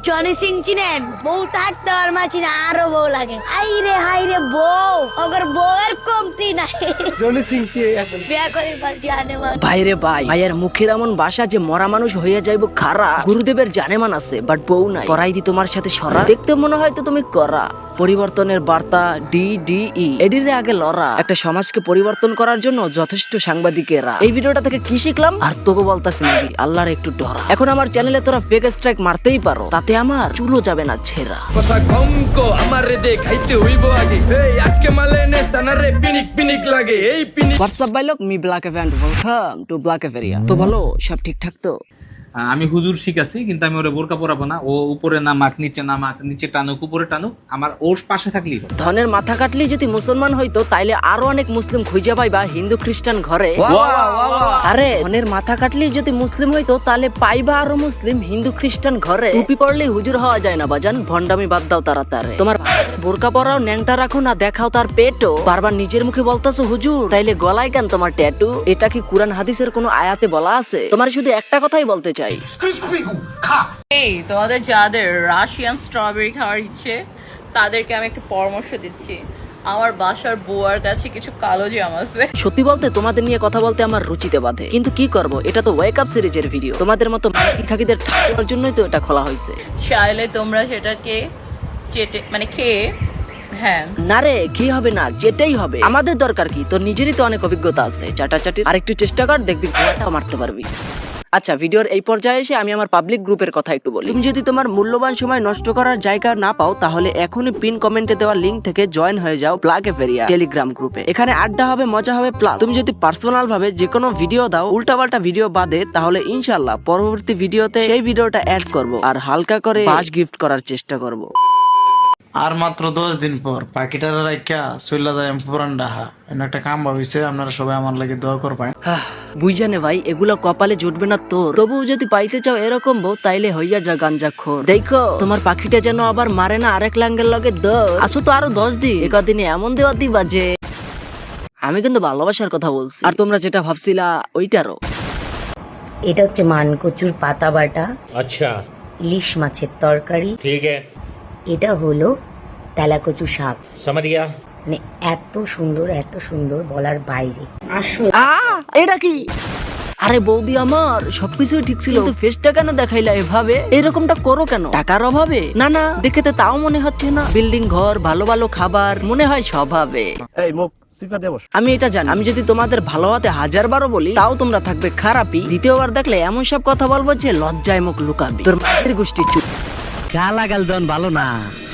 Johnny Singh চিনেন? বউ থাকতে আর মাছি না আরো বউ লাগে। হাই রে বউ, অগর বউয়ের কমতি নাই। জনি সিং কে আসলে? বিয়া করিবার জানেমান। ভাই রে ভাই, ভাইয়ের মুখের এমন ভাষা যে মরা মানুষ হইয়া যাইব খারা। গুরুদেবের জানেমান আছে বাট বউ নাই। করাই দি তোমার সাথে সরা, দেখতে মনে হয় তো তুমি করা। পরিবর্তনের বার্তা DDE, এডিরে আগে লড়া। একটা সমাজকে পরিবর্তন করার জন্য যথেষ্ট সাংবাদিকেরা। এই ভিডিওটা থেকে কি শিখলাম আর তোকে বলতাছি নাকি আল্লাহর একটু ডরা। এখন আমার চ্যানেলে তোরা ফেক স্ট্রাইক মারতেই পারো, তাতে আমার চুলও যাবে না ছেঁড়া। কথা কম কো আমারে দেখাইতে হইব আগে। এই আজকে মালে নে সানারে পিনিক লাগে। এই পিনিক হোয়াটসঅ্যাপ ভাই লোক, me black F and welcome to black F area. তো বলো সব ঠিকঠাক তো? আমি হুজুর শিখাছি, কিন্তু আমি ওরে বোরকা পরাবো না। ও উপরে নামাক, নিচে নামাক, নিচে টানুক, উপরে টানুক, আমার ওর পাশে থাকলেই হবে। ধনের মাথা কাটলি যদি মুসলমান হইতো তাইলে আরো অনেক মুসলিম খুঁজে পাইবা হিন্দু খ্রিস্টান ঘরে। আরে ধনের মাথা কাটলি যদি মুসলিম হইতো তাহলে পাইবা আরো মুসলিম হিন্দু খ্রিস্টান ঘরে। টুপি পরলে হুজুর হওয়া যায় না বাজান, ভন্ডামি বাদ দাও তাড়াতাড়ি। তোমার বোরকা পরাও, ন্যাংটা রাখো না, দেখাও তার পেটও। বারবার নিজের মুখে বলতাছো হুজুর, তাইলে গলায় কেন তোমার ট্যাটু? এটা কি কুরআন হাদিসের কোনো আয়াতে বলা আছে? তোমার শুধু একটা কথাই বলতে চাই, এই তোমাদের যাদের রাশিয়ান স্ট্রবেরি খাওয়ার ইচ্ছে তাদেরকে আমি একটা পরামর্শ দিচ্ছি। আমার বাসার বুয়ার কাছে কিছু কালো জাম আছে। সত্যি বলতে তোমাদের নিয়ে কথা বলতে আমার রুচিতে বাধে, কিন্তু কি করব, এটা তো ওয়েক আপ সিরিজের ভিডিও। তোমাদের মতো মাটি খাকিদের ঠাকুরের জন্যই তো এটা খোলা হয়েছে। চাইলে তোমরা সেটাকে চেটে মানে খেয়ে, হ্যাঁ না রে কি হবে না, যেটাই হবে। আমাদের দরকার কি, তোর নিজেরই তো অনেক অভিজ্ঞতা আছে চাটাচাটির। আর একটু চেষ্টা কর, দেখবি গোয়াটাও মারতে পারবি। আচ্ছা, ভিডিওর এই পর্যায়ে এসে আমি আমার পাবলিক গ্রুপের কথা একটু বলি। তুমি যদি তোমার মূল্যবান সময় নষ্ট করার জায়গা না পাও, তাহলে এখনই পিন কমেন্টে দেওয়া লিংক থেকে জয়েন হয়ে যাও ব্ল্যাক এফ এরিয়া টেলিগ্রাম গ্রুপে। এখানে আড্ডা হবে, মজা হবে, প্লাস তুমি যদি পার্সোনাল ভাবে যে কোনো ভিডিও দাও উল্টাপাল্টা ভিডিও বাদে, তাহলে ইনশাল্লাহ পরবর্তী ভিডিওতে সেই ভিডিওটা অ্যাড করব আর হালকা করে বাস গিফট করার চেষ্টা করব। আর মাত্র 10 দিন পর পাখিটার রাইখা চইলা যায় পুরান ডাহা। এমন একটা কাম ভাবিছে, আপনারা সবাই আমার লাগি দোয়া করবেন। বুঝানে ভাই, এগুলো কপালে জুটবে না তোর। তবুও যদি পাইতে চাও এরকম বউ, তাইলে হইয়া যা গাঞ্জা খোর। দেখো তোমার পাখিটা যেন আবার মারে না আরেক লাঙ্গের লগে দৌড়। আসো তো আরো 10 দিন, একদিনে এমন দেওয়া দিবা যে। আমি কিন্তু ভালোবাসার কথা বলছি, আর তোমরা যেটা ভাবছিলা ওইটারও। এটা হচ্ছে মানকচুর পাতা বাটা, अच्छा ইলিশ মাছের তরকারি, ठीक है এটা হলো তেলাকচু শাক। समझ गया মানে এত সুন্দর বলার বাইরে। আসলে এটা কি? আরে বৌদি আমার সবকিছুই ঠিক ছিল, কিন্তু ফেসটা কেন দেখাইলা এভাবে? এরকমটা করো কেন? টাকার অভাবে? না না, দেখতে তাও মনে হচ্ছে না। বিল্ডিং, ঘর, ভালো ভালো খাবার, মনে হয় স্বভাবে। এই মুখ সিফা দেবস। আমি এটা জানি, আমি যদি তোমাদের ভালো হাতে 1000 বলি তাও তোমরা থাকবে খারাপই। দ্বিতীয়বার দেখলে এমন সব কথা বলবো যে লজ্জায় মুখ লুকাবি। তোর মায়ের গোষ্ঠী চুপ। গালাগাল ভালো না,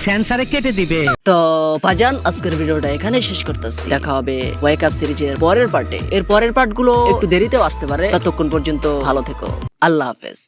সেন্সারে কেটে দিবে। তো ভাজান, আজকের ভিডিওটা এখানে শেষ করতেছি। দেখা হবে ওয়েক আপ সিরিজের পরের পার্টে। এর পরের পার্ট গুলো একটু দেরিতেও আসতে পারে। ততক্ষণ পর্যন্ত ভালো থেকো, আল্লাহ হাফেজ।